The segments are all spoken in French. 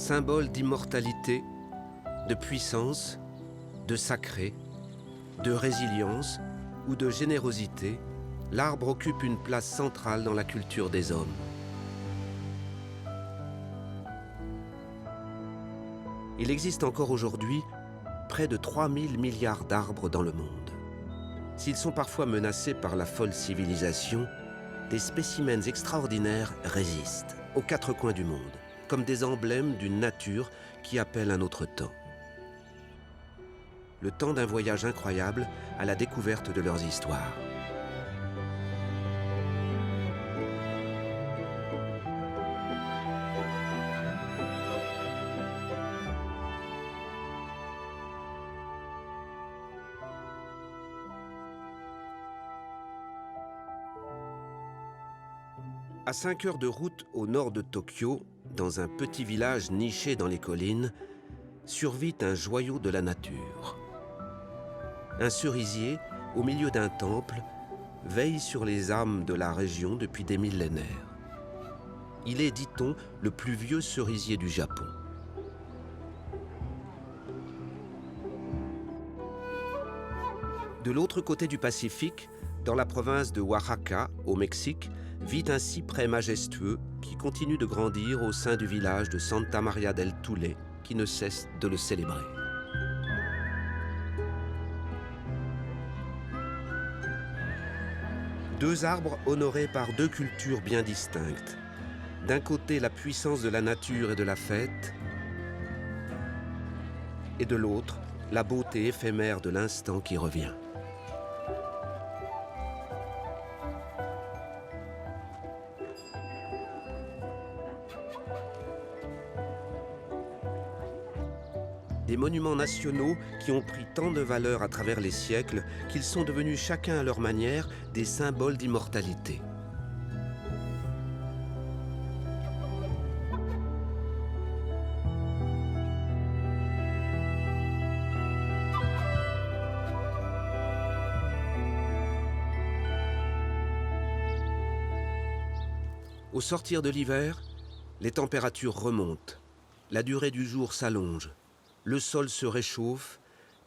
Symbole d'immortalité, de puissance, de sacré, de résilience ou de générosité, l'arbre occupe une place centrale dans la culture des hommes. Il existe encore aujourd'hui près de 3000 milliards d'arbres dans le monde. S'ils sont parfois menacés par la folle civilisation, des spécimens extraordinaires résistent aux quatre coins du monde, comme des emblèmes d'une nature qui appelle un autre temps. Le temps d'un voyage incroyable à la découverte de leurs histoires. À 5 heures de route au nord de Tokyo, dans un petit village niché dans les collines, survit un joyau de la nature. Un cerisier, au milieu d'un temple, veille sur les âmes de la région depuis des millénaires. Il est, dit-on, le plus vieux cerisier du Japon. De l'autre côté du Pacifique, dans la province de Oaxaca, au Mexique, vit un cyprès majestueux qui continue de grandir au sein du village de Santa Maria del Tule, qui ne cesse de le célébrer. Deux arbres honorés par deux cultures bien distinctes. D'un côté, la puissance de la nature et de la fête, et de l'autre, la beauté éphémère de l'instant qui revient. Des monuments nationaux qui ont pris tant de valeur à travers les siècles qu'ils sont devenus chacun à leur manière des symboles d'immortalité. Au sortir de l'hiver, les températures remontent, la durée du jour s'allonge. Le sol se réchauffe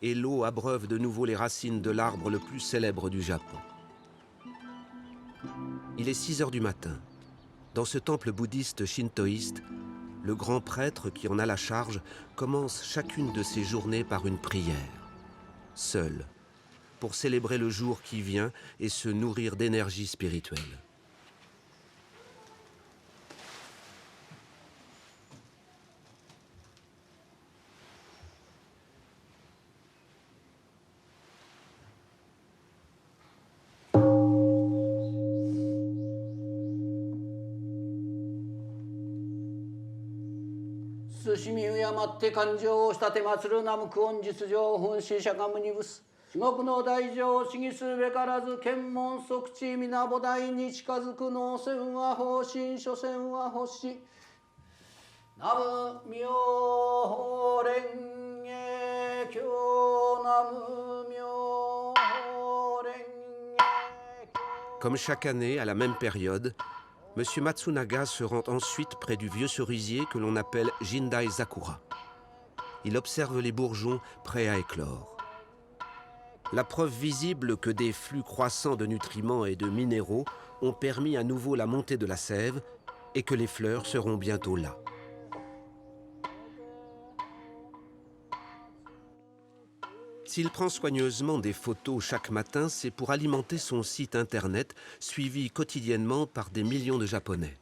et l'eau abreuve de nouveau les racines de l'arbre le plus célèbre du Japon. Il est 6 heures du matin. Dans ce temple bouddhiste shintoïste, le grand prêtre qui en a la charge commence chacune de ses journées par une prière, seul, pour célébrer le jour qui vient et se nourrir d'énergie spirituelle. Comme chaque année, à la même période, M. Matsunaga se rend ensuite près du vieux cerisier que l'on appelle Jindai Zakura. Il observe les bourgeons prêts à éclore. La preuve visible que des flux croissants de nutriments et de minéraux ont permis à nouveau la montée de la sève et que les fleurs seront bientôt là. S'il prend soigneusement des photos chaque matin, c'est pour alimenter son site internet, suivi quotidiennement par des millions de Japonais.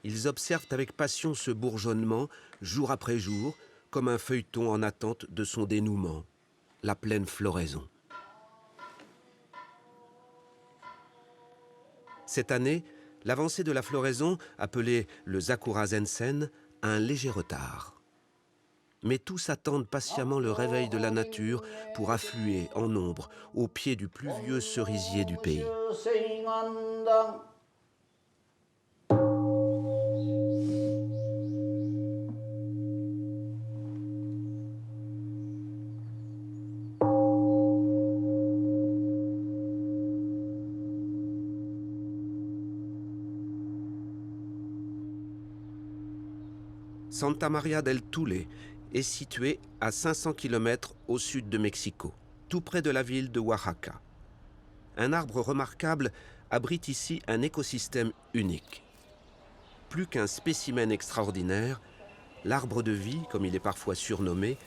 Ils observent avec passion ce bourgeonnement, jour après jour, comme un feuilleton en attente de son dénouement, la pleine floraison. Cette année, l'avancée de la floraison, appelée le Zakura Zensen, a un léger retard. Mais tous attendent patiemment le réveil de la nature pour affluer en nombre au pied du plus vieux cerisier du pays. Santa Maria del Tule est situé à 500 km au sud de Mexico, tout près de la ville de Oaxaca. Un arbre remarquable abrite ici un écosystème unique. Plus qu'un spécimen extraordinaire, l'arbre de vie, comme il est parfois surnommé,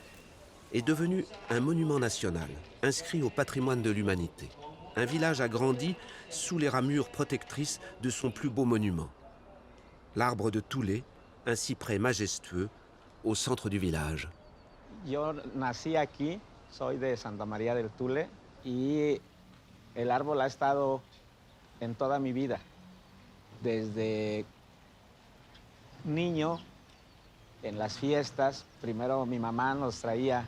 est devenu un monument national, inscrit au patrimoine de l'humanité. Un village a grandi sous les ramures protectrices de son plus beau monument. L'arbre de Tule, un cyprès majestueux, au centre du village. Yo nací aquí, soy de Santa María del Tule y el árbol ha estado en toda mi vida. Desde niño, en las fiestas, primero mi mamá nos traía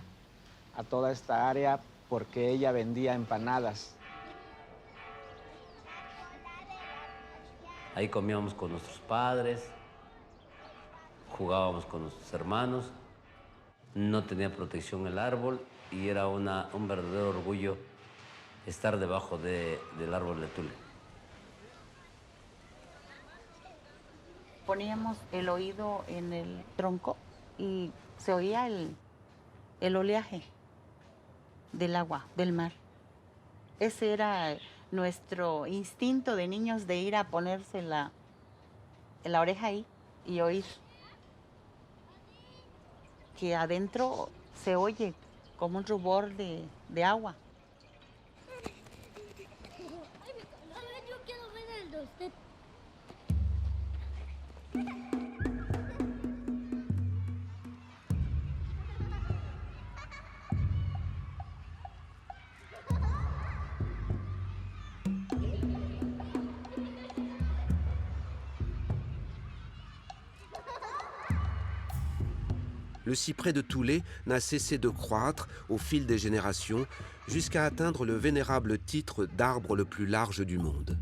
a toda esta área porque ella vendía empanadas. Ahí comíamos con nuestros padres, jugábamos con nuestros hermanos, no tenía protección el árbol y era un verdadero orgullo estar debajo del árbol de Tule. Poníamos el oído en el tronco y se oía el oleaje del agua, del mar. Ese era nuestro instinto de niños de ir a ponerse la oreja ahí y oír. Que adentro se oye como un rubor de agua. Yo quiero ver el de usted. Le cyprès de Tule n'a cessé de croître au fil des générations jusqu'à atteindre le vénérable titre d'arbre le plus large du monde.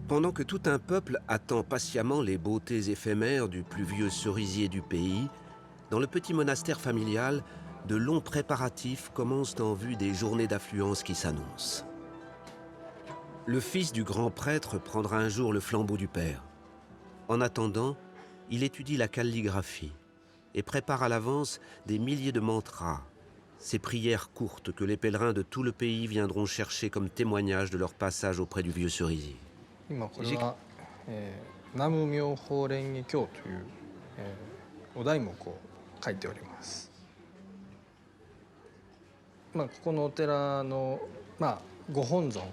Pendant que tout un peuple attend patiemment les beautés éphémères du plus vieux cerisier du pays, dans le petit monastère familial, de longs préparatifs commencent en vue des journées d'affluence qui s'annoncent. Le fils du grand prêtre prendra un jour le flambeau du père. En attendant, il étudie la calligraphie et prépare à l'avance des milliers de mantras, ces prières courtes que les pèlerins de tout le pays viendront chercher comme témoignage de leur passage auprès du vieux cerisier. 今これは、南無妙法蓮華経という、お題目を書いております。ここのお寺の、ご本尊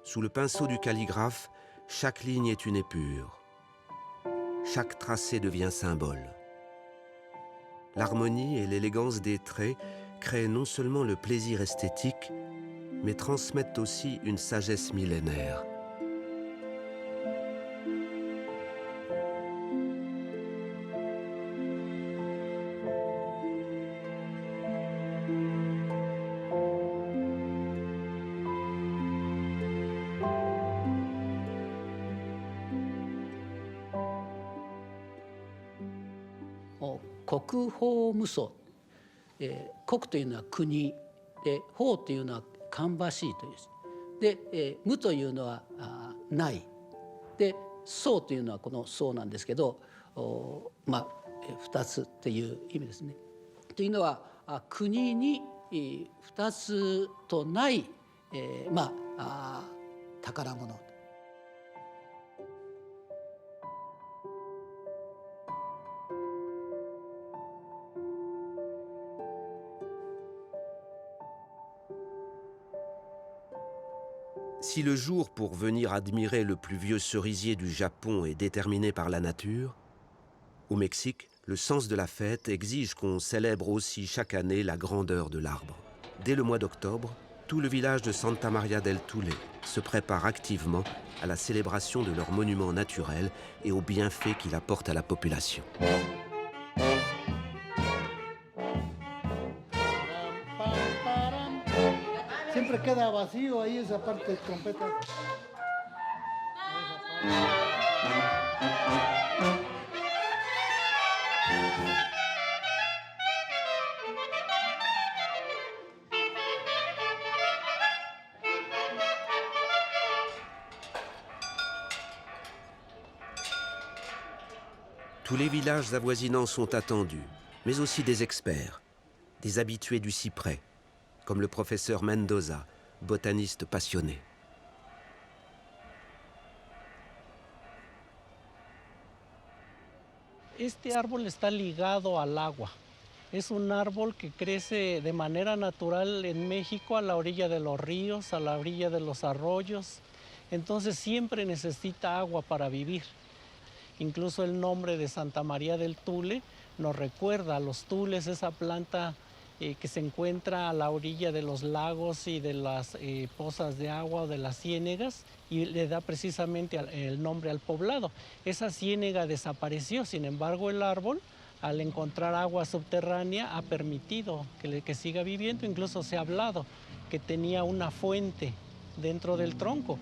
Sous le pinceau du calligraphe, chaque ligne est une épure. Chaque tracé devient symbole. L'harmonie et l'élégance des traits créent non seulement le plaisir esthétique, mais transmettent aussi une sagesse millénaire. 国法無双、国というのは国で、法というのは芳しいというで、無というのはないで、相というのはこの相なんですけど、2つっていう意味ですね。というのは国に2つとない、宝物。Si le jour pour venir admirer le plus vieux cerisier du Japon est déterminé par la nature, au Mexique, le sens de la fête exige qu'on célèbre aussi chaque année la grandeur de l'arbre. Dès le mois d'octobre, tout le village de Santa Maria del Tule se prépare activement à la célébration de leur monument naturel et aux bienfaits qu'il apporte à la population. Siempre queda vacío ahí esa parte de trompeta. Tous les villages avoisinants sont attendus, mais aussi des experts, des habitués du cyprès, comme le professeur Mendoza, botaniste passionné. Este árbol está ligado al agua. Es un árbol que crece de manera natural en México a la orilla de los ríos, a la orilla de los arroyos. Entonces siempre necesita agua para vivir. Incluso el nombre de Santa María del Tule nos recuerda a los tules, esa planta que se encuentra a la orilla de los lagos y de las pozas de agua o de las ciénegas, y le da precisamente el nombre al poblado. Esa ciénega desapareció, sin embargo el árbol, al encontrar agua subterránea, ha permitido que siga viviendo. Incluso se ha hablado que tenía una fuente dentro del tronco.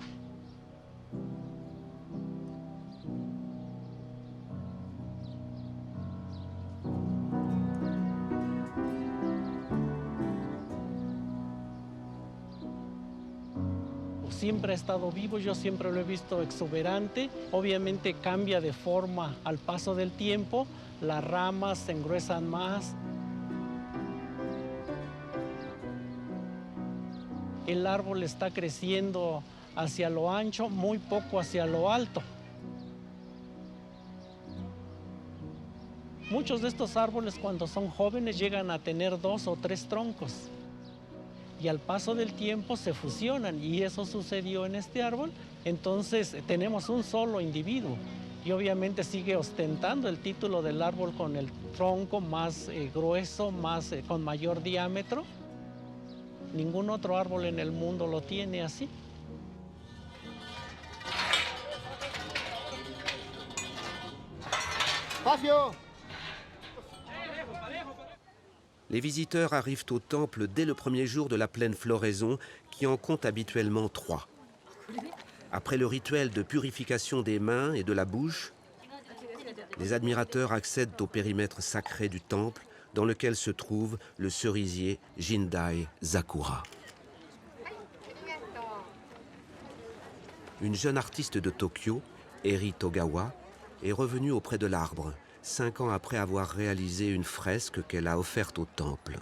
Siempre ha estado vivo, yo siempre lo he visto exuberante. Obviamente cambia de forma al paso del tiempo, las ramas se engruesan más. El árbol está creciendo hacia lo ancho, muy poco hacia lo alto. Muchos de estos árboles cuando son jóvenes llegan a tener 2 o 3 troncos. Y al paso del tiempo se fusionan, y eso sucedió en este árbol. Entonces tenemos un solo individuo y obviamente sigue ostentando el título del árbol con el tronco más grueso, con mayor diámetro. Ningún otro árbol en el mundo lo tiene así. ¡Espacio! Les visiteurs arrivent au temple dès le premier jour de la pleine floraison, qui en compte habituellement 3. Après le rituel de purification des mains et de la bouche, les admirateurs accèdent au périmètre sacré du temple, dans lequel se trouve le cerisier Jindai Zakura. Une jeune artiste de Tokyo, Eri Togawa, est revenue auprès de l'arbre, 5 ans après avoir réalisé une fresque qu'elle a offerte au temple.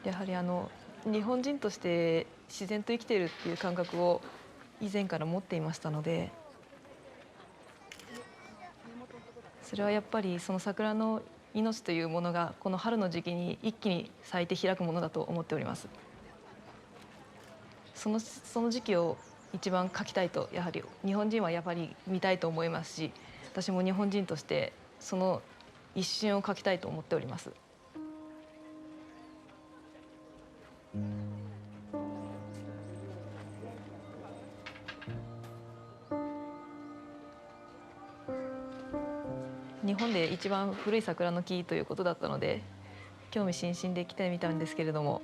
やはり日本人として自然と生きているっていう感覚を以前から持っていましたので、それはやっぱりその桜の命というものがこの春の時期に一気に咲いて開くものだと思っております。その時期を一番描きたいと、やはり日本人はやっぱり見たいと思いますし、私も日本人としてその一瞬を描きたいと思っております。日本で一番古い桜の木ということだったので、興味津々で来てみたんですけれども、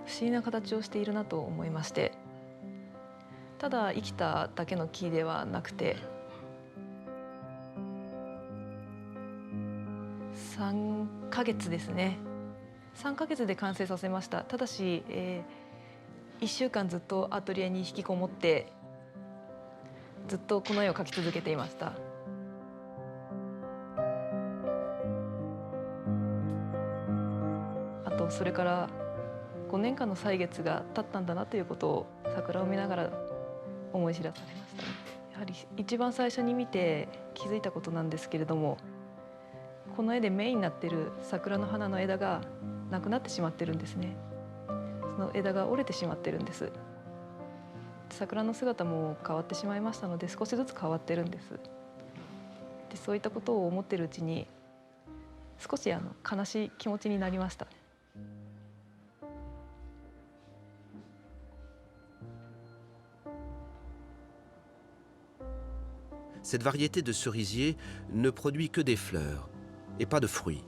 不思議な形をしているなと思いまして、ただ生きただけの木ではなくて3ヶ月ですね。3ヶ月で完成させました。ただし、1週間ずっとアトリエに引きこもってずっとこの絵を描き続けていました。あとそれから5年間の歳月が経ったんだなということを桜を見ながら思い知らされましたね。やはり一番最初に見て気づいたことなんですけれども、この絵でメインになっている桜の花の枝がなくなってしまってるんですね。その枝が折れてしまってるんです。桜の姿も変わってしまいましたので、少しずつ変わってるんです。でそういったことを思っているうちに少し悲しい気持ちになりました。Cette variété de cerisier ne produit que des fleurs et pas de fruits,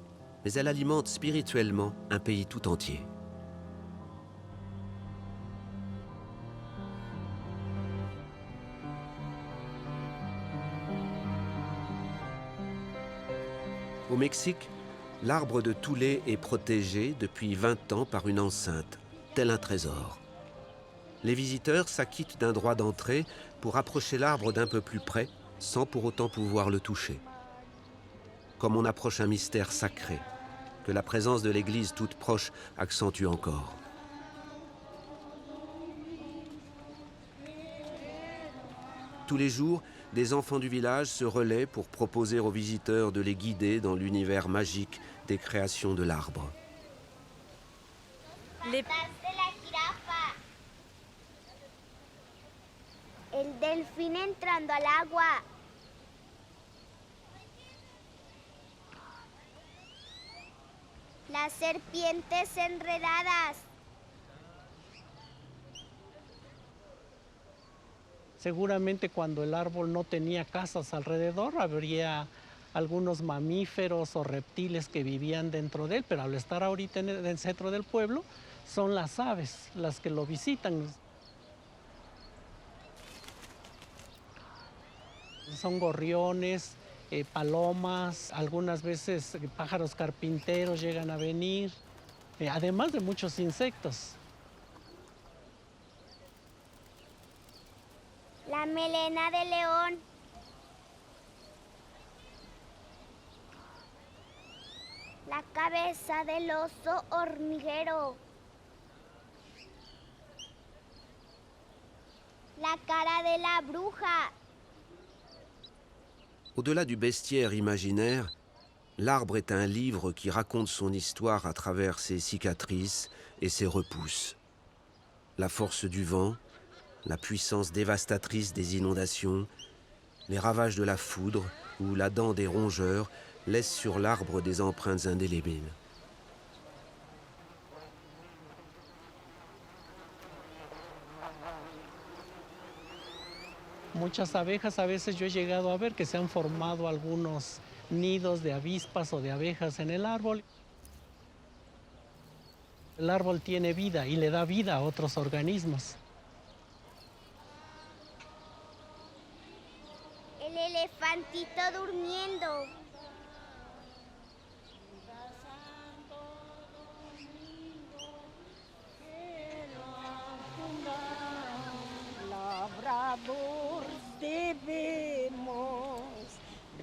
mais elle alimente spirituellement un pays tout entier. Au Mexique, l'arbre de Thule est protégé depuis 20 ans par une enceinte, tel un trésor. Les visiteurs s'acquittent d'un droit d'entrée pour approcher l'arbre d'un peu plus près, sans pour autant pouvoir le toucher. Comme on approche un mystère sacré, que la présence de l'église toute proche accentue encore. Tous les jours, des enfants du village se relaient pour proposer aux visiteurs de les guider dans l'univers magique des créations de l'arbre. El delfín entrando al agua. Las serpientes enredadas. Seguramente cuando el árbol no tenía casas alrededor, habría algunos mamíferos o reptiles que vivían dentro de él, pero al estar ahorita en el centro del pueblo, son las aves las que lo visitan. Son gorriones, palomas, algunas veces pájaros carpinteros llegan a venir, además de muchos insectos. La melena de león. La cabeza del oso hormiguero. La cara de la bruja. Au-delà du bestiaire imaginaire, l'arbre est un livre qui raconte son histoire à travers ses cicatrices et ses repousses. La force du vent, la puissance dévastatrice des inondations, les ravages de la foudre ou la dent des rongeurs laissent sur l'arbre des empreintes indélébiles. Muchas abejas, a veces yo he llegado a ver que se han formado algunos nidos de avispas o de abejas en el árbol. El árbol tiene vida y le da vida a otros organismos. El elefantito durmiendo. Debemos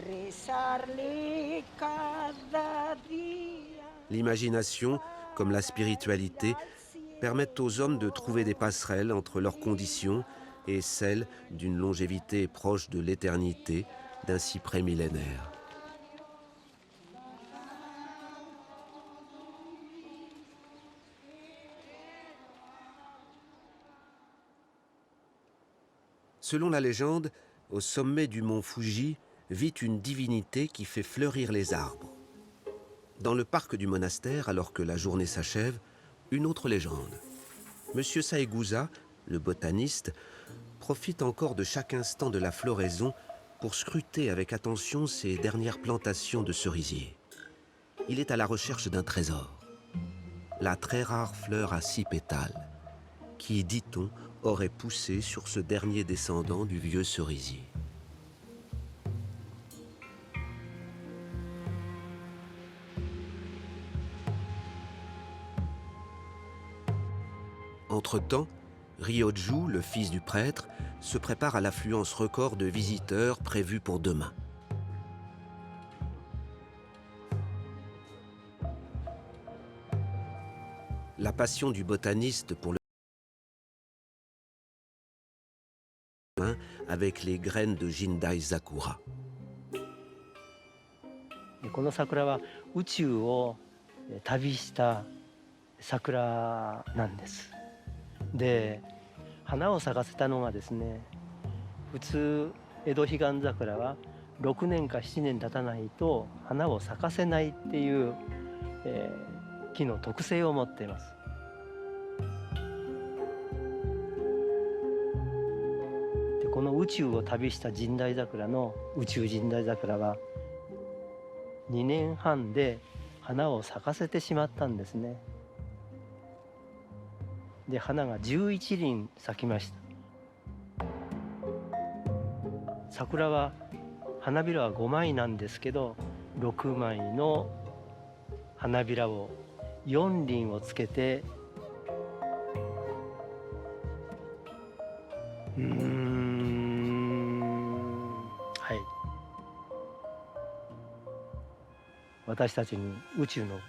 rezarle cada día. L'imagination, comme la spiritualité, permettent aux hommes de trouver des passerelles entre leurs conditions et celles d'une longévité proche de l'éternité d'un cyprès millénaire. Selon la légende, au sommet du mont Fuji vit une divinité qui fait fleurir les arbres. Dans le parc du monastère, alors que la journée s'achève, une autre légende. Monsieur Saegusa, le botaniste, profite encore de chaque instant de la floraison pour scruter avec attention ces dernières plantations de cerisiers. Il est à la recherche d'un trésor. la très rare fleur à 6 pétales, qui, dit-on, aurait poussé sur ce dernier descendant du vieux cerisier. Entre-temps, Ryoju, le fils du prêtre, se prépare à l'affluence record de visiteurs prévue pour demain. La passion du botaniste pour le avec les graines de Jindai Sakura. この桜は宇宙を旅した桜なんです。で、花を咲かせたのがですね、普通江戸彼岸桜は6年か7年経たないと花を咲かせないっていう、木の特性を持っています。で、この宇宙を旅した神代桜の宇宙神代桜は2年半で花を咲かせてしまったんですね。で、花が11輪咲きました。桜は花びらは5枚なんですけど、6枚の花びらを4輪をつけて、はい、私たちに宇宙の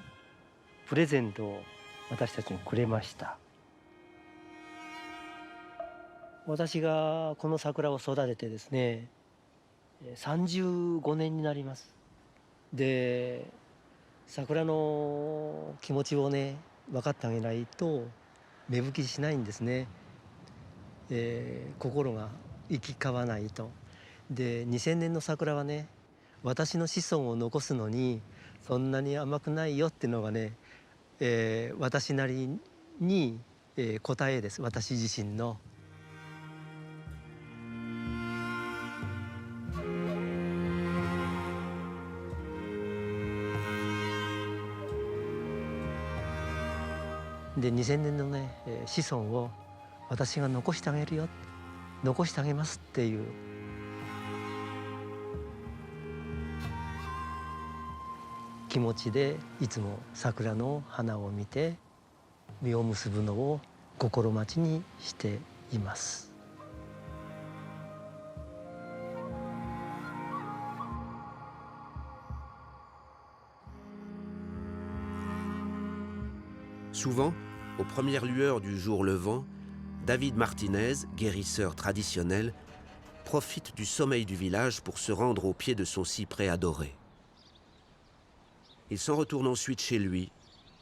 プレゼントを私たちにくれました。私がこの桜を育ててですね、35年になります。で、桜の気持ちをね、分かってあげないと芽吹きしないんですね。心が行き交わないと。で、2000年の桜はね、私の子孫を残すのにそんなに甘くないよっていうのがね、私なりに、答えです。私自身の。で、2000年のね、子孫を私が残してあげるよ、残してあげますっていう気持ちでいつも桜の花を見て実を結ぶのを心待ちにしています。Souvent, aux premières lueurs du jour levant, David Martinez, guérisseur traditionnel, profite du sommeil du village pour se rendre au pied de son cyprès adoré. Il s'en retourne ensuite chez lui,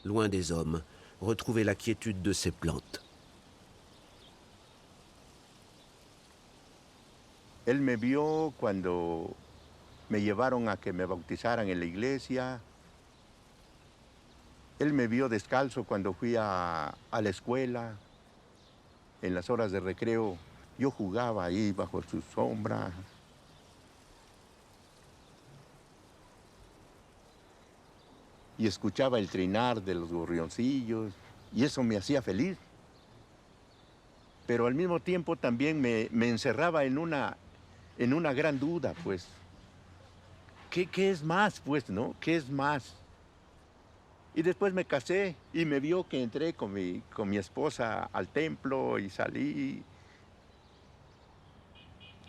loin des hommes, retrouver la quiétude de ses plantes. Él me vio cuando me llevaron a que me bautizaran en la iglesia. Él me vio descalzo cuando fui a la escuela. En las horas de recreo yo jugaba ahí bajo su sombra. Y escuchaba el trinar de los gorrioncillos y eso me hacía feliz. Pero al mismo tiempo también me encerraba en una gran duda, pues. ¿Qué es más, pues, no? ¿Qué es más? Y después me casé y me vio que entré con mi esposa al templo y salí.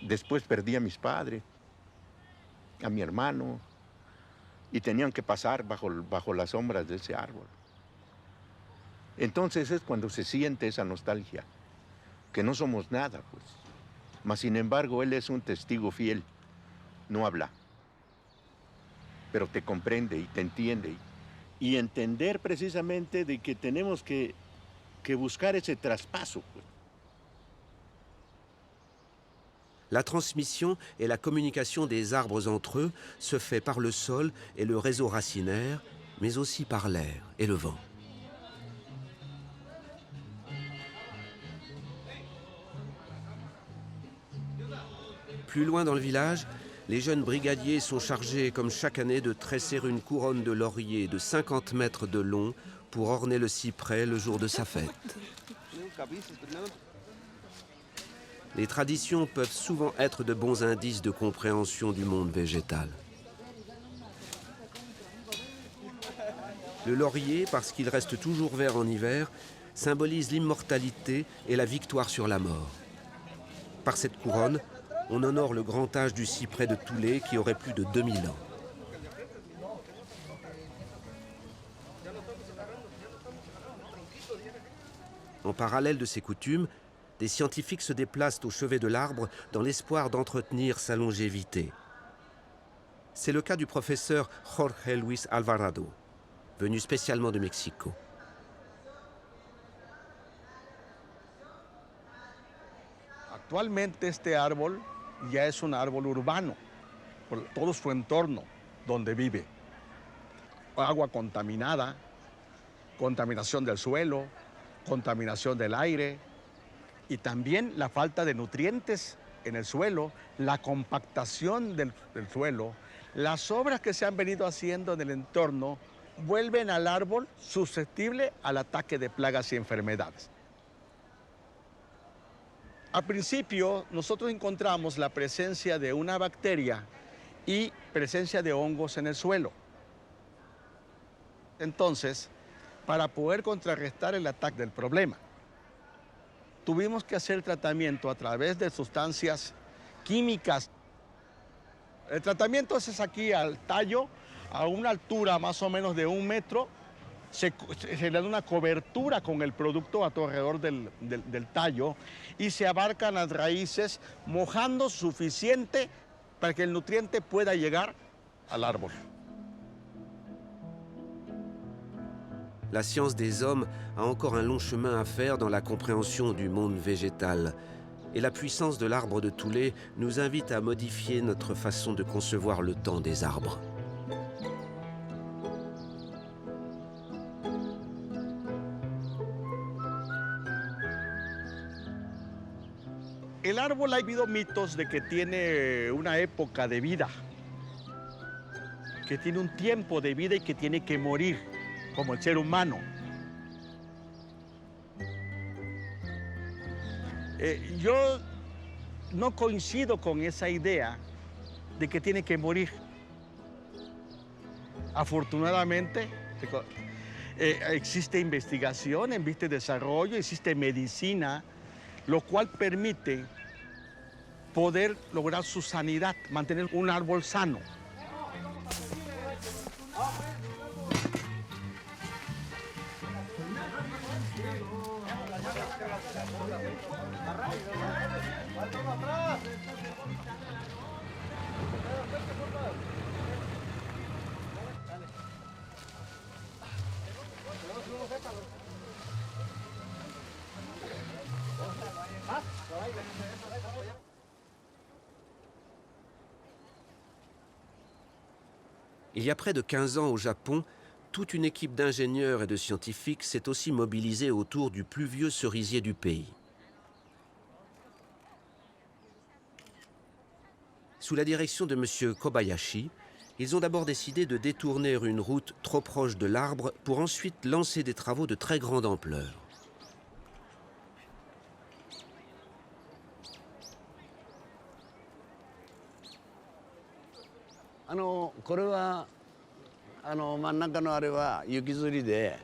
Después perdí a mis padres, a mi hermano, y tenían que pasar bajo las sombras de ese árbol. Entonces es cuando se siente esa nostalgia, que no somos nada, pues. Mas sin embargo, él es un testigo fiel, no habla, pero te comprende y te entiende. Y entender precisamente de que tenemos que buscar ese traspaso. La transmission et la communication des arbres entre eux se fait par le sol et le réseau racinaire, mais aussi par l'air et le vent. Plus loin dans le village, Les jeunes brigadiers sont chargés, comme chaque année, de tresser une couronne de laurier de 50 mètres de long pour orner le cyprès le jour de sa fête. Les traditions peuvent souvent être de bons indices de compréhension du monde végétal. Le laurier, parce qu'il reste toujours vert en hiver, symbolise l'immortalité et la victoire sur la mort. Par cette couronne, on honore le grand âge du cyprès de Thoulet qui aurait plus de 2000 ans. En parallèle de ces coutumes, des scientifiques se déplacent au chevet de l'arbre dans l'espoir d'entretenir sa longévité. C'est le cas du professeur Jorge Luis Alvarado, venu spécialement de Mexico. Actualmente este árbol ya es un árbol urbano, por todo su entorno donde vive. Agua contaminada, contaminación del suelo, contaminación del aire y también la falta de nutrientes en el suelo, la compactación del suelo, las obras que se han venido haciendo en el entorno vuelven al árbol susceptible al ataque de plagas y enfermedades. Al principio, nosotros encontramos la presencia de una bacteria y presencia de hongos en el suelo. Entonces, para poder contrarrestar el ataque del problema, tuvimos que hacer tratamiento a través de sustancias químicas. El tratamiento es aquí al tallo, a una altura más o menos de 1 metro, se le da una cobertura con el producto a tu alrededor del tallo y se abarcan las raíces mojando suficiente para que el nutriente pueda llegar al árbol. La science des hommes a encore un long chemin à faire dans la compréhension du monde végétal. Et la puissance de l'arbre de Thoulet nous invite à modifier notre façon de concevoir le temps des arbres. El árbol, ha habido mitos de que tiene una época de vida, que tiene un tiempo de vida y que tiene que morir, como el ser humano. Yo no coincido con esa idea de que tiene que morir. Afortunadamente, existe investigación, existe desarrollo, existe medicina, lo cual permite poder lograr su sanidad, mantener un árbol sano. Il y a près de 15 ans au Japon, toute une équipe d'ingénieurs et de scientifiques s'est aussi mobilisée autour du plus vieux cerisier du pays. Sous la direction de M. Kobayashi, ils ont d'abord décidé de détourner une route trop proche de l'arbre pour ensuite lancer des travaux de très grande ampleur.これは真ん中のあれは雪吊りで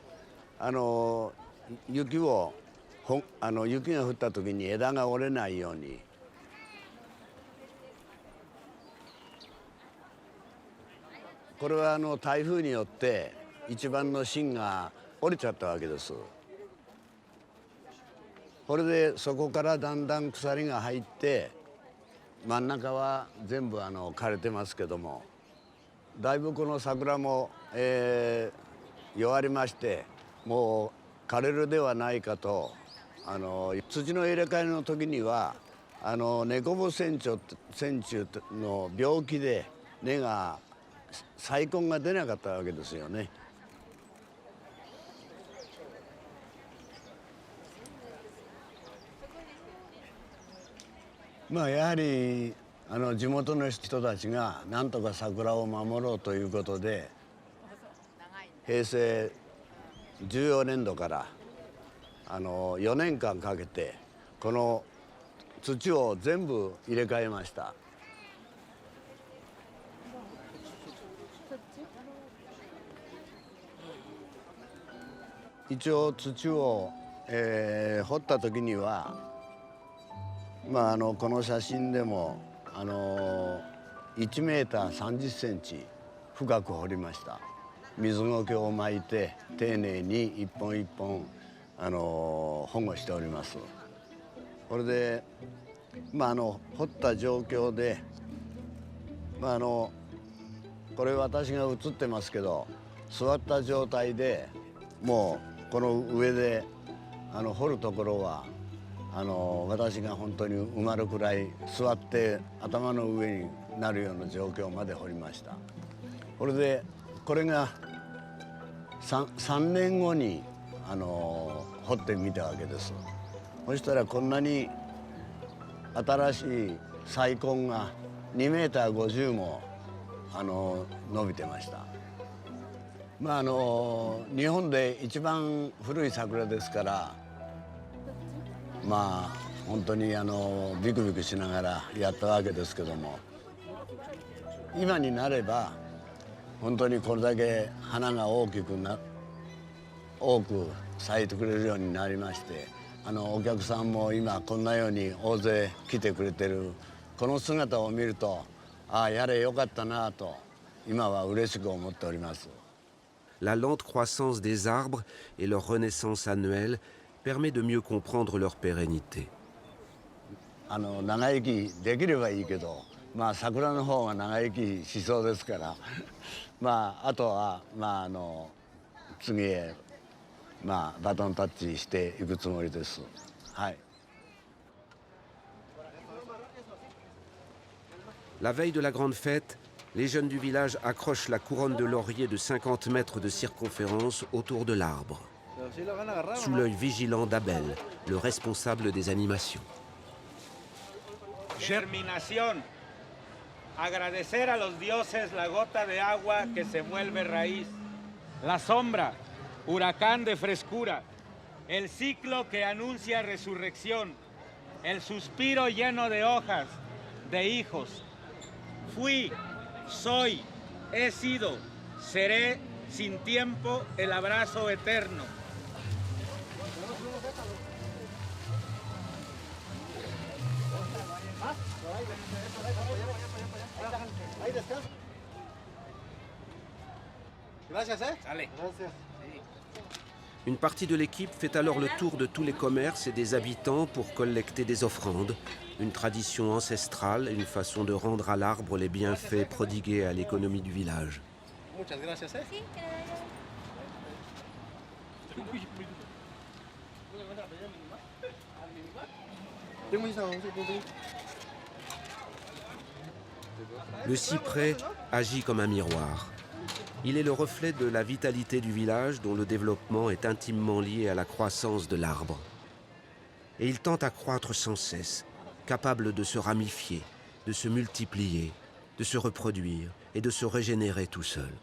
雪が降った時に枝が折れないように。これは台風によって一番の芯が折れちゃったわけです。これでそこからだんだん鎖が入って真ん中は全部枯れてますけども、だいぶこの桜も、弱りましてもう枯れるではないかと。土の入れ替えの時には根こぼ線虫の病気で根が再根が出なかったわけですよね。まあやはり地元の人たちがなんとか桜を守ろうということで平成14年度から4年間かけてこの土を全部入れ替えました。一応土を、掘った時には、この写真でも1メーター30センチ深く掘りました。水苔を巻いて丁寧に一本一本保護しております。これで掘った状況でこれ私が写ってますけど座った状態でもうこの上で掘るところは私が本当に埋まるくらい座って頭の上になるような状況まで掘りました。これでこれが 3年後に掘ってみたわけです。そしたらこんなに新しい細根が2メーター50も伸びてました。日本で一番古い桜ですから本当にビクビクしながらやったわけですけども今になれば本当にこれだけ花が多く咲いてくれるようになりましてお客さんも今こんなように大勢来てくれてるこの姿を見るとやれよかったなと今は嬉しく思っております。La lente croissance des arbres et leur renaissance annuelle permet de mieux comprendre leur pérennité. 長生きできればいいけど桜の方が長生きしそうですからあとは次へバトンタッチしていくつもりです。はい。La veille de la grande fête, les jeunes du village accrochent la couronne de laurier de 50 mètres de circonférence autour de l'arbre, sous l'œil vigilant d'Abel, le responsable des animations. Germinación. Agradecer a los dioses la gota de agua que se vuelve raíz, la sombra, huracán de frescura, el ciclo que anuncia resurrección, el suspiro lleno de hojas, de hijos. Fui, soy, he sido, seré sin tiempo el abrazo eterno. Une partie de l'équipe fait alors le tour de tous les commerces et des habitants pour collecter des offrandes, une tradition ancestrale, une façon de rendre à l'arbre les bienfaits prodigués à l'économie du village. Le cyprès agit comme un miroir. Il est le reflet de la vitalité du village dont le développement est intimement lié à la croissance de l'arbre. Et il tend à croître sans cesse, capable de se ramifier, de se multiplier, de se reproduire et de se régénérer tout seul.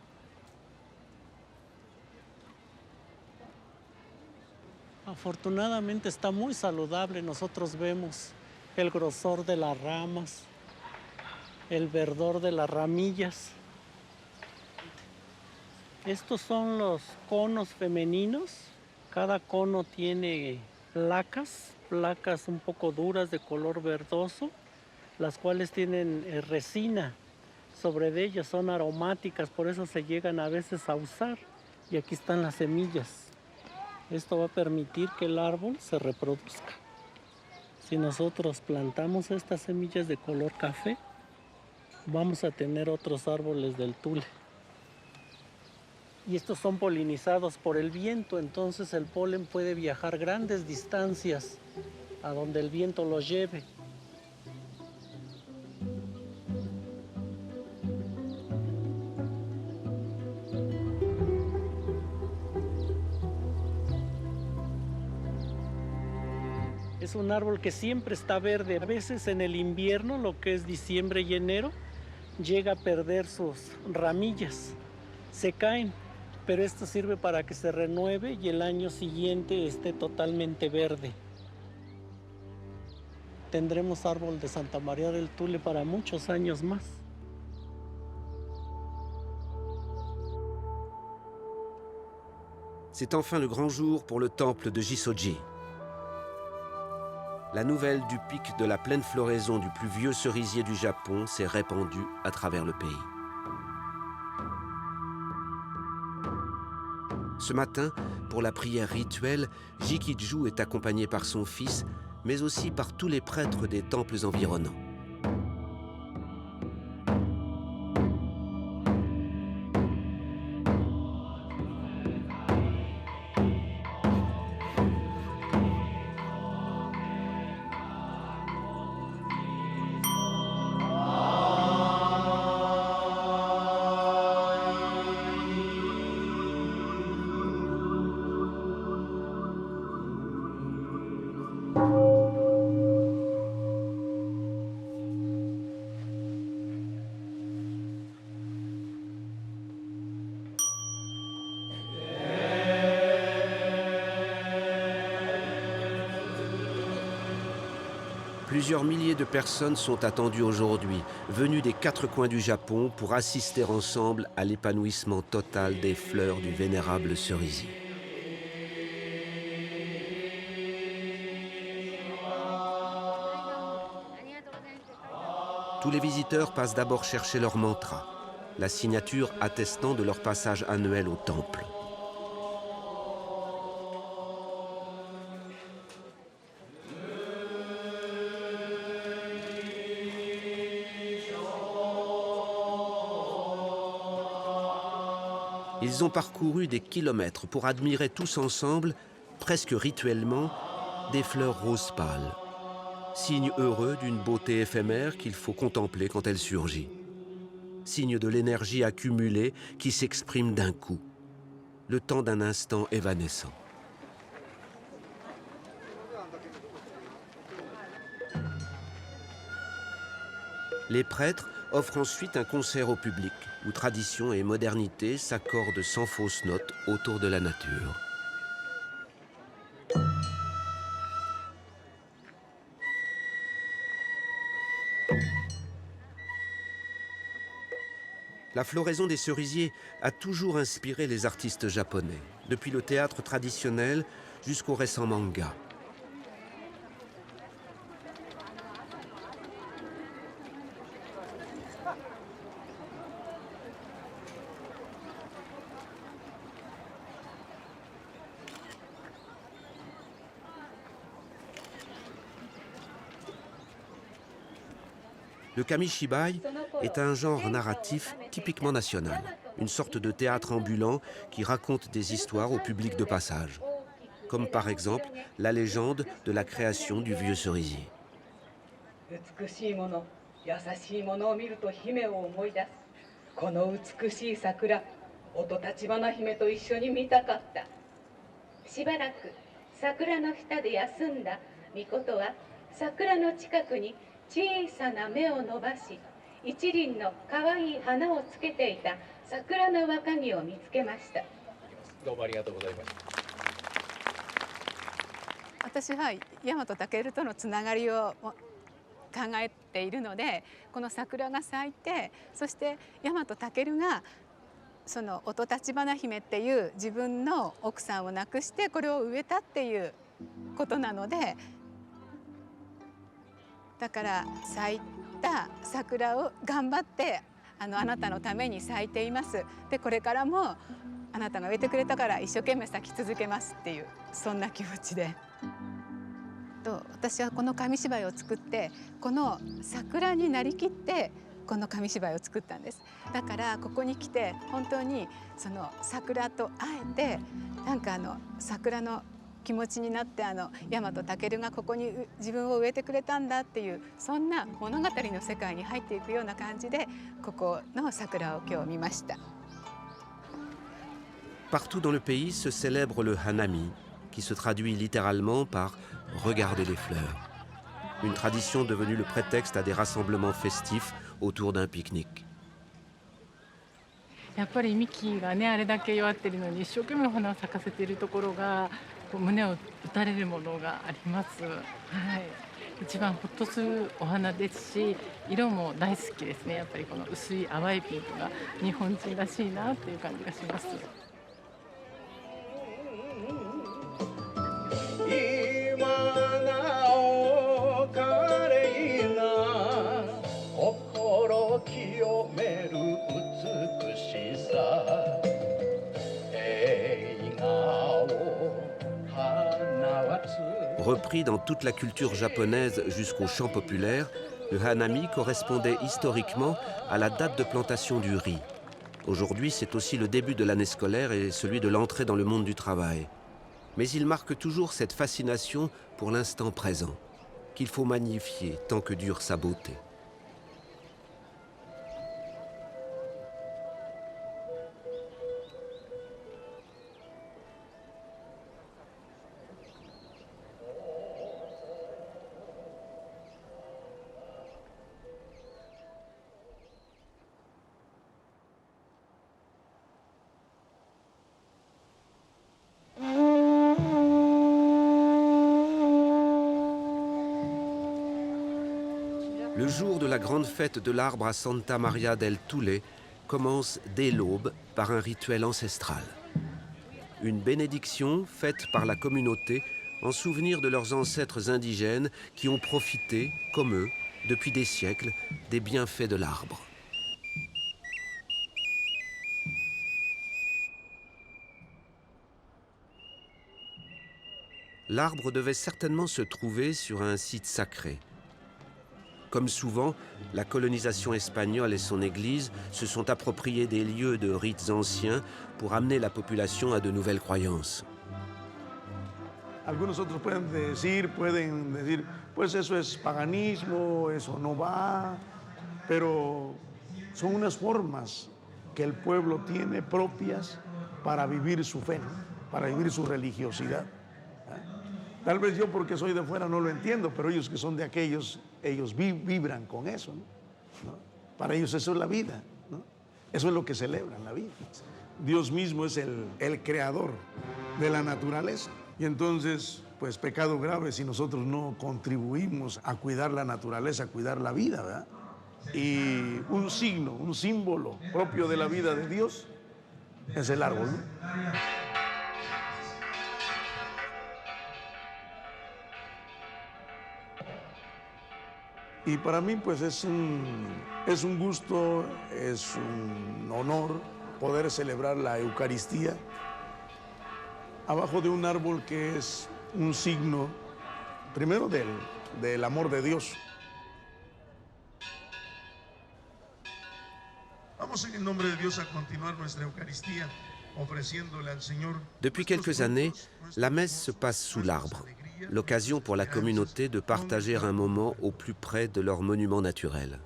Afortunadamente está muy saludable. Nosotros vemos el grosor de las ramas, el verdor de las ramillas. Estos son los conos femeninos. Cada cono tiene placas un poco duras de color verdoso, las cuales tienen resina sobre ellas, son aromáticas, por eso se llegan a veces a usar. Y aquí están las semillas. Esto va a permitir que el árbol se reproduzca. Si nosotros plantamos estas semillas de color café, vamos a tener otros árboles del tule. Y estos son polinizados por el viento, entonces el polen puede viajar grandes distancias a donde el viento los lleve. Es un árbol que siempre está verde. A veces en el invierno, lo que es diciembre y enero, llega a perder sus ramillas, se caen, pero esto sirve para que se renueve y el año siguiente esté totalmente verde. Tendremos árbol de Santa María del Tule para muchos años más. C'est enfin le grand jour pour le temple de Jisoji. La nouvelle du pic de la pleine floraison du plus vieux cerisier du Japon s'est répandue à travers le pays. Ce matin, pour la prière rituelle, Jikiju est accompagné par son fils, mais aussi par tous les prêtres des temples environnants. Plusieurs milliers de personnes sont attendues aujourd'hui, venues des 4 coins du Japon pour assister ensemble à l'épanouissement total des fleurs du vénérable cerisier. Tous les visiteurs passent d'abord chercher leur mantra, la signature attestant de leur passage annuel au temple. Ils ont parcouru des kilomètres pour admirer tous ensemble, presque rituellement, des fleurs roses pâles. Signe heureux d'une beauté éphémère qu'il faut contempler quand elle surgit. Signe de l'énergie accumulée qui s'exprime d'un coup, le temps d'un instant évanescent. Les prêtres offrent ensuite un concert au public, où tradition et modernité s'accordent sans fausse note autour de la nature. La floraison des cerisiers a toujours inspiré les artistes japonais, depuis le théâtre traditionnel jusqu'au récent manga. Le kamishibai est un genre narratif typiquement national, une sorte de théâtre ambulant qui raconte des histoires au public de passage, comme par exemple la légende de la création du vieux cerisier.私は大和武とのつながりを考えているので、この桜が咲いて、そして大和武がその音立花姫っていう自分の奥さんを亡くしてこれを植えたっていうことなので、だから咲いた桜を頑張ってあなたのために咲いています。でこれからもあなたが植えてくれたから一生懸命咲き続けますっていうそんな気持ちで。私はこの紙芝居を作ってこの桜になりきってこの紙芝居を作ったんです。だからここに来て本当にその桜と会えてなんか桜の気持ちになって大和武がここに自分を植えてくれたんだっていうそんな物語の世界に入っていくような感じでここの桜を今日見ました。Partout dans le pays se célèbre le Hanami, qui se traduit littéralement par « regarder les fleurs ». Une tradition devenue le prétexte à des rassemblements festifs autour d'un pique-nique. やっぱり幹がねあれだけ弱ってるのに一生懸命お花を咲かせているところがこう胸を打たれるものがあります。はい。一番ホッとするお花ですし、色も大好きですね。やっぱりこの薄い淡いピンクが日本人らしいなっていう感じがします。Repris dans toute la culture japonaise jusqu'au chant populaire, le hanami correspondait historiquement à la date de plantation du riz. Aujourd'hui, c'est aussi le début de l'année scolaire et celui de l'entrée dans le monde du travail. Mais il marque toujours cette fascination pour l'instant présent, qu'il faut magnifier tant que dure sa beauté. Le jour de la grande fête de l'arbre à Santa Maria del Tule commence dès l'aube par un rituel ancestral. Une bénédiction faite par la communauté en souvenir de leurs ancêtres indigènes qui ont profité, comme eux, depuis des siècles, des bienfaits de l'arbre. L'arbre devait certainement se trouver sur un site sacré. Comme souvent, la colonisation espagnole et son église se sont appropriés des lieux de rites anciens pour amener la population à de nouvelles croyances. Algunos otros pueden decir, pues eso es paganismo, eso no va, pero son unas formas que el pueblo tiene propias para vivir su fe, para vivir su religiosidad. Tal vez yo porque soy de fuera no lo entiendo, pero ellos que son de aquellos, ellos vibran con eso, ¿no? Para ellos eso es la vida, ¿no? Eso es lo que celebran, la vida. Dios mismo es el creador de la naturaleza. Y entonces, pues pecado grave si nosotros no contribuimos a cuidar la naturaleza, a cuidar la vida, ¿verdad? Y un signo, un símbolo propio de la vida de Dios es el árbol, ¿no? Y para mí pues es un gusto, es un honor poder celebrar la Eucaristía abajo de un árbol que es un signo, primero del amor de Dios. Vamos en el nombre de Dios a continuar nuestra Eucaristía, ofreciéndole al Señor. Depuis quelques années, la messe se passe sous l'arbre. L'occasion pour la communauté de partager un moment au plus près de leur monument naturel.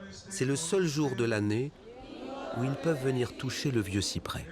C'est le seul jour de l'année où ils peuvent venir toucher le vieux cyprès.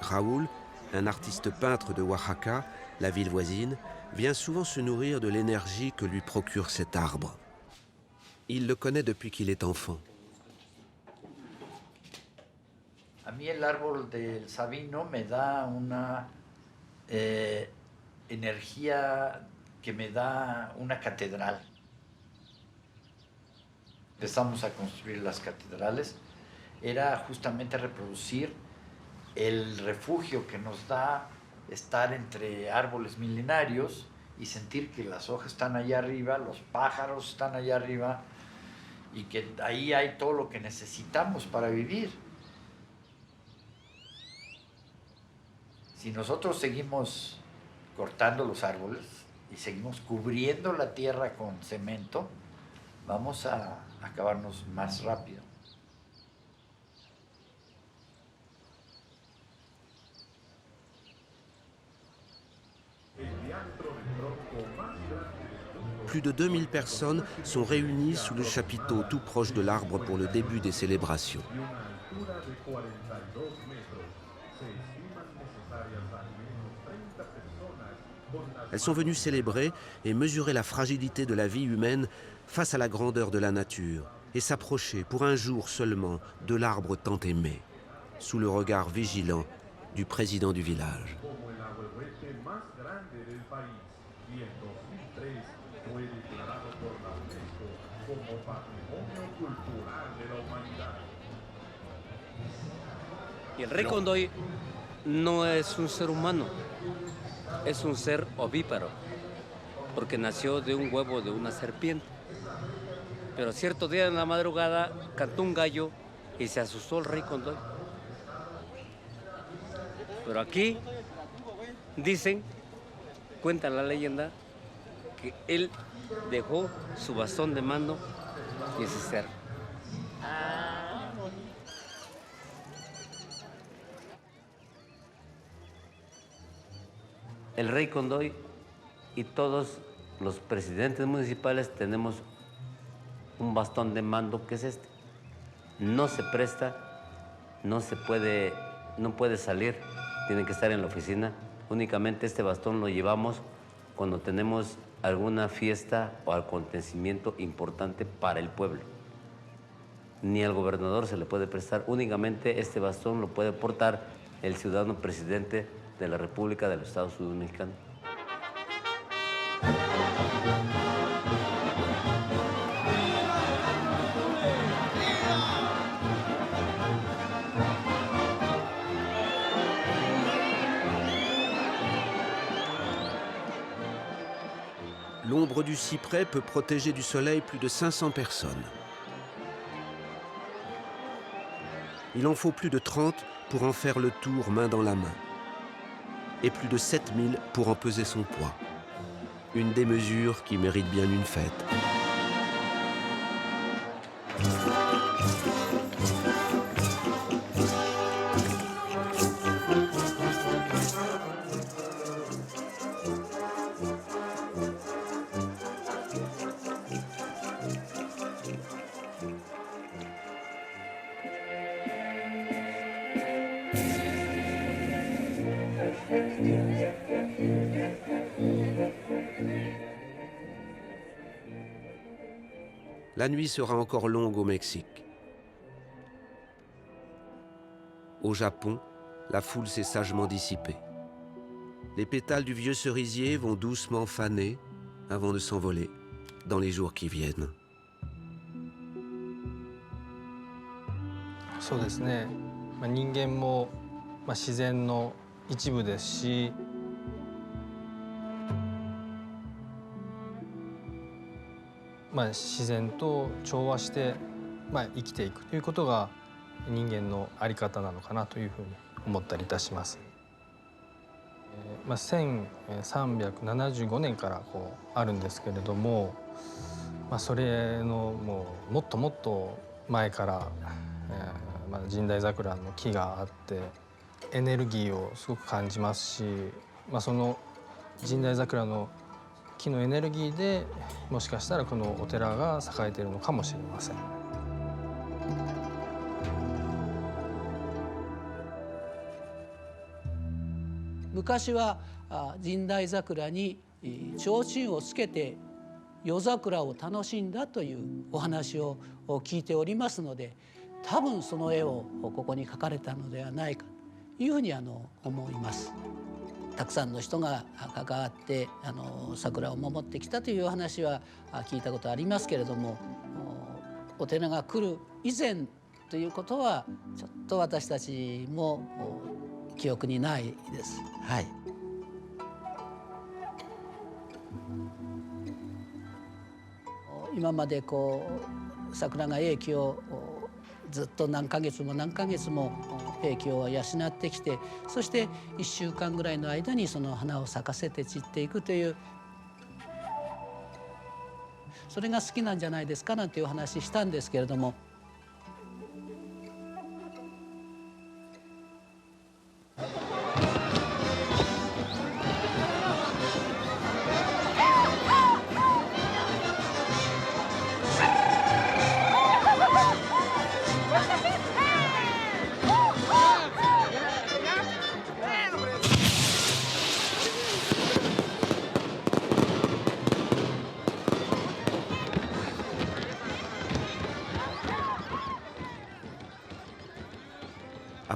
Raúl, un artiste peintre de Oaxaca, la ville voisine, vient souvent se nourrir de l'énergie que lui procure cet arbre. Il le connaît depuis qu'il est enfant. A mí el árbol del Sabino me da una energía que me da una catedral. Empezamos a construir las catedrales, era justamente reproducir el refugio que nos da estar entre árboles milenarios y sentir que las hojas están allá arriba, los pájaros están allá arriba y que ahí hay todo lo que necesitamos para vivir. Si nosotros seguimos cortando los árboles y seguimos cubriendo la tierra con cemento, vamos a acabarnos más rápido. Plus de 2000 personnes sont réunies sous le chapiteau tout proche de l'arbre pour le début des célébrations. Elles sont venues célébrer et mesurer la fragilité de la vie humaine face à la grandeur de la nature et s'approcher pour un jour seulement de l'arbre tant aimé, sous le regard vigilant du président du village. Y el rey Condoy no es un ser humano, es un ser ovíparo, porque nació de un huevo de una serpiente. Pero cierto día en la madrugada cantó un gallo y se asustó el rey Condoy. Pero aquí dicen, cuenta la leyenda, que él dejó su bastón de mando y ese ser. El rey Condoy y todos los presidentes municipales tenemos un bastón de mando que es este. No se presta, no puede salir, tiene que estar en la oficina. Únicamente este bastón lo llevamos cuando tenemos alguna fiesta o acontecimiento importante para el pueblo. Ni al gobernador se le puede prestar, únicamente este bastón lo puede portar el ciudadano presidente de la República de los Estados Unidos Mexicanos. L'ombre du cyprès peut protéger du soleil plus de 500 personnes. Il en faut plus de 30 pour en faire le tour main dans la main. Et plus de 7000 pour en peser son poids. Une démesure qui mérite bien une fête. La nuit sera encore longue au Mexique. Au Japon, la foule s'est sagement dissipée. Les pétales du vieux cerisier vont doucement faner avant de s'envoler dans les jours qui viennent. そうですね、人間も自然の一部ですし、自然と調和して、生きていくということが人間の在り方なのかなというふうに思ったりいたします。1375年からあるんですけれども、それのもっともっと前から、神代桜の木があってエネルギーをすごく感じますし、その神代桜の木のエネルギーでもしかしたらこのお寺が栄えているのかもしれません。昔は神代桜に提灯をつけて夜桜を楽しんだというお話を聞いておりますので、多分その絵をここに描かれたのではないかというふうに思います。たくさんの人が関わって桜を守ってきたというお話は聞いたことありますけれども、お寺が来る以前ということはちょっと私たちも記憶にないです。はい。今まで桜が影響をずっと何ヶ月も何ヶ月も兵器を養ってきて、そして1週間ぐらいの間にその花を咲かせて散っていくという、それが好きなんじゃないですかなんていうお話したんですけれども。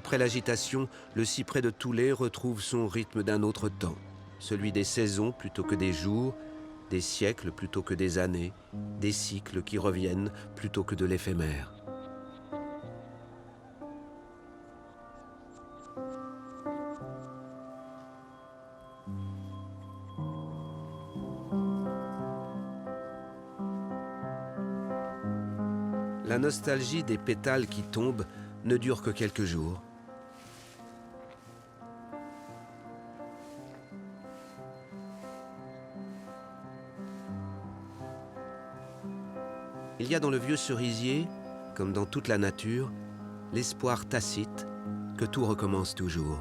Après l'agitation, le cyprès de Toulé retrouve son rythme d'un autre temps, celui des saisons plutôt que des jours, des siècles plutôt que des années, des cycles qui reviennent plutôt que de l'éphémère. La nostalgie des pétales qui tombent ne dure que quelques jours. Il y a dans le vieux cerisier, comme dans toute la nature, l'espoir tacite que tout recommence toujours.